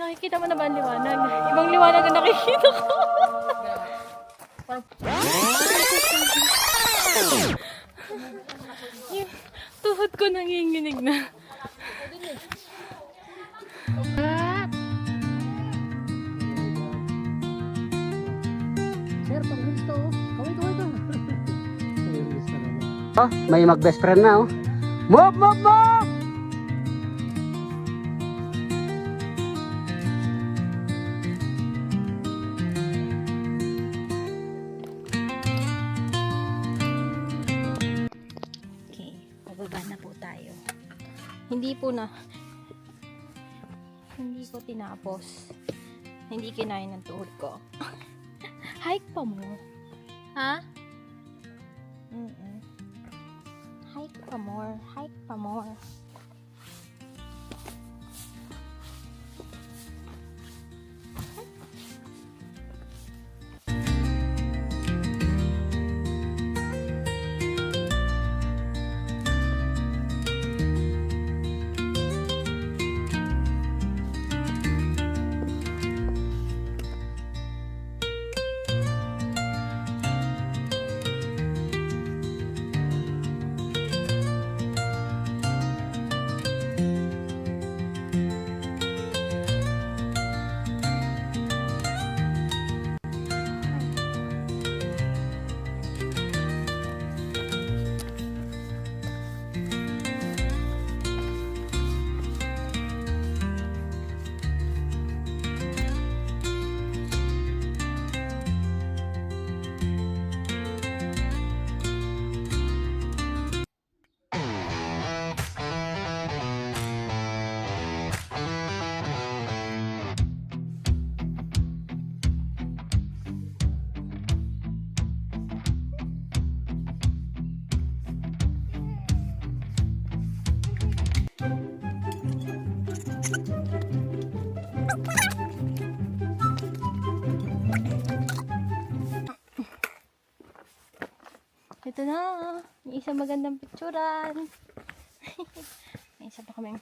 Nakikita mo na ba ang liwanag? Ibang liwanag ang nakikita ko. Yung tuhod ko nanginginig na. Sir, pag gusto, kaway to. Oh, may mag-best friend na oh. Move, move, move! Okay, pababa na po tayo. Hindi ko tinapos. Hindi kinain ng tuhod ko. Hike pa mo. Ha? Hike pa more. Hike pa more. Ito na. May isang magandang picturean. May isa pa kaming.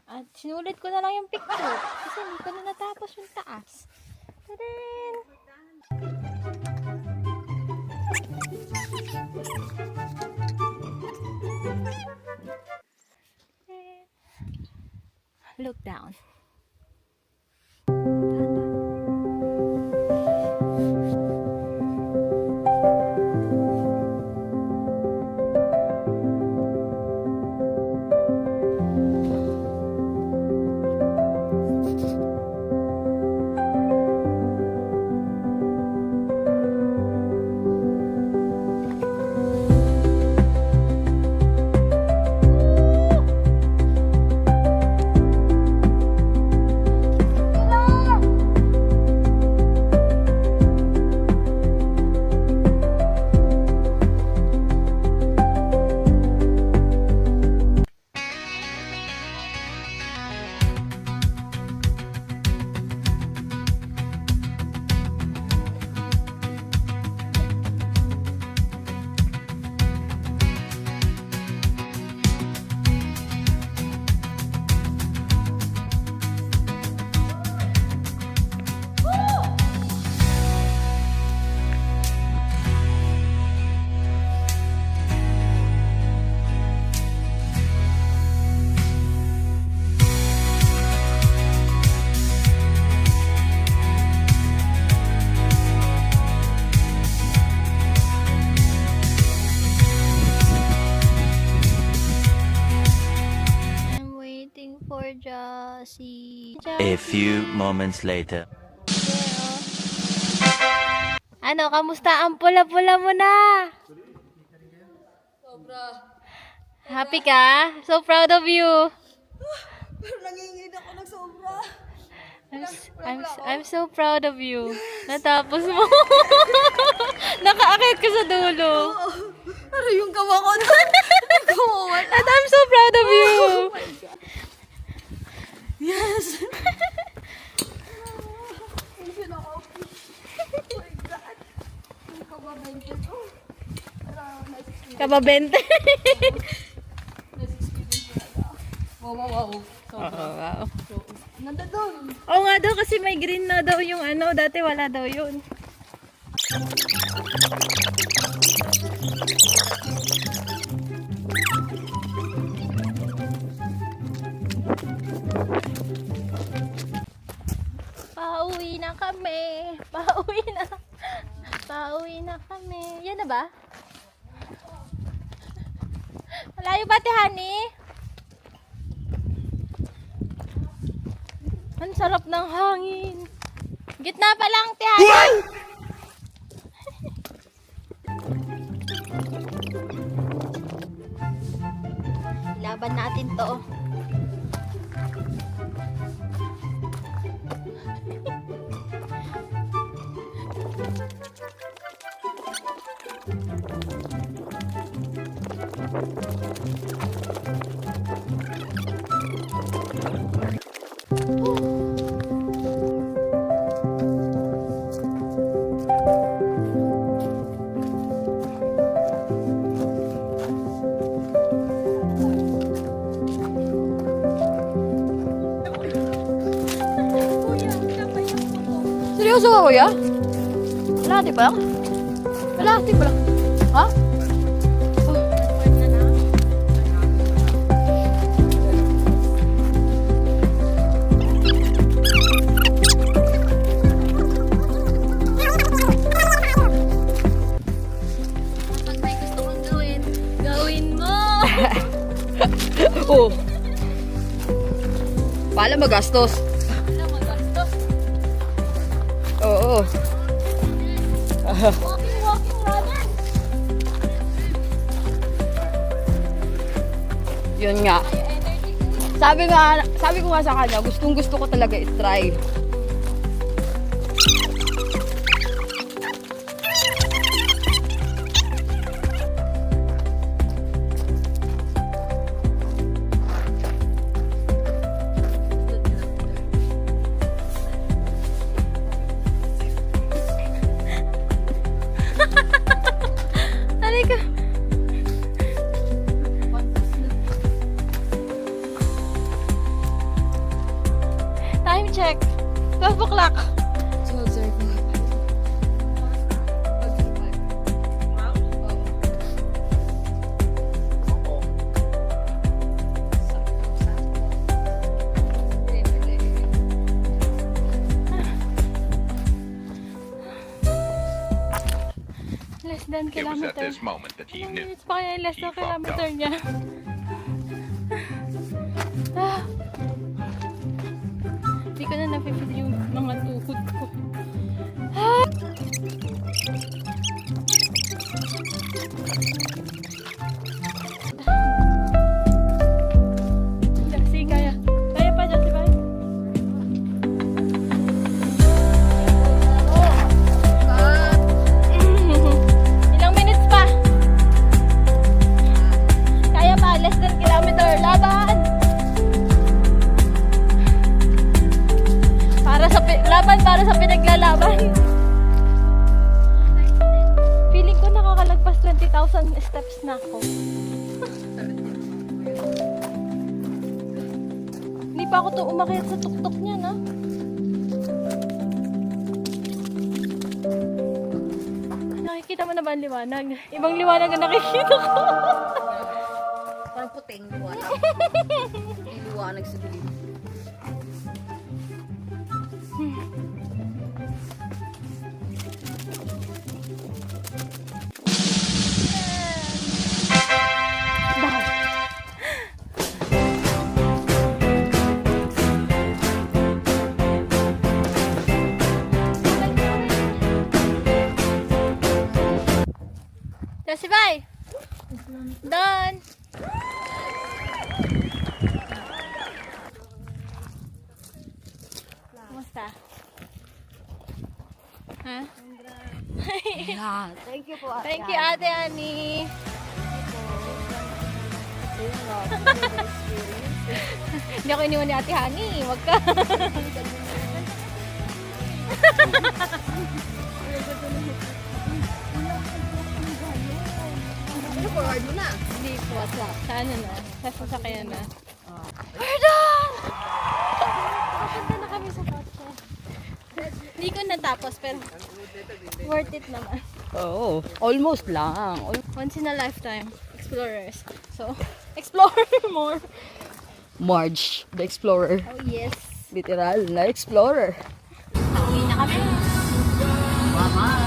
At sinulit ko na lang yung picture. Kasi hindi ko na natapos yung taas. Tadaan! Look down. For Josie. A few moments later. Ano, kamusta ang pula-pula mo na? Sobra. Happy ka? So proud of you. Pero nangingin ako ng sobra. I'm so proud of you. Natapos mo. Nakaakit ka sa dulo. Pero yung gawa ko na. And I'm so proud of you. Oh my God. Yes. Ayun ako. Oh my God. Ang kababente ko. Pero nice experience. Kababente. Nice experience talaga. Wow. Oo, wow. Nanda doon. Oo nga daw kasi may green na daw yung ano, dati wala daw yun. Pauwi na kami. Pauwi na. Pauwi na kami. Yan na ba? Malayo ba, Ate Honey? Ang sarap ng hangin. Gitna pa lang, Ate Honey. Laban natin to. Seryoso ka, kuya? Kalahati pa lang? Kalahati pa lang. Ha? Pag may gusto kong gawin, gawin mo! Oo. Pala magastos. Wala magastos. Oo. Walking, running. Yun nga. Ay, energy ko. Sabi ko nga sa kanya, gustong gusto ko talaga i-try. Halika. Time check. 12 o'clock. Less than It was at kilometer. this moment that he Ilang knew. minutes pa kaya yung less He than fucked kilometer up. niya? Ah. Hindi ko na napipil yung mga tuhod ko. Ah. Jesse, kaya. Kaya pa, Jesse, ba? Ilang minutes pa? Kaya pa, less than kilometer. Laban! Laban para sa pinaglalaban. Feeling ko nakakalagpas 20,000 steps na ako. Hindi pa ako umakyat sa tuktok niya, no? Nakikita mo na ba ang liwanag? Ibang liwanag ang nakikita ko. Parang puting liwanag. Liwanag sa dilim. Jesse, bye! Done! Kumusta? Ha? Yeah. Thank you po. Thank you, Ate Annie. Hindi ako iniwan ni Ate Honey. Wag ka. Ano forward mo na? Hindi po. Sa ano na? Sa sasakyan na. We're done! Papunta na kami sa kotse. Hindi ko natapos, pero worth it naman. Oo, almost lang. Once in a lifetime, explorers. So, explore more. Marge, the explorer. Oh yes. Literal na explorer. Uwi na kami. Mama!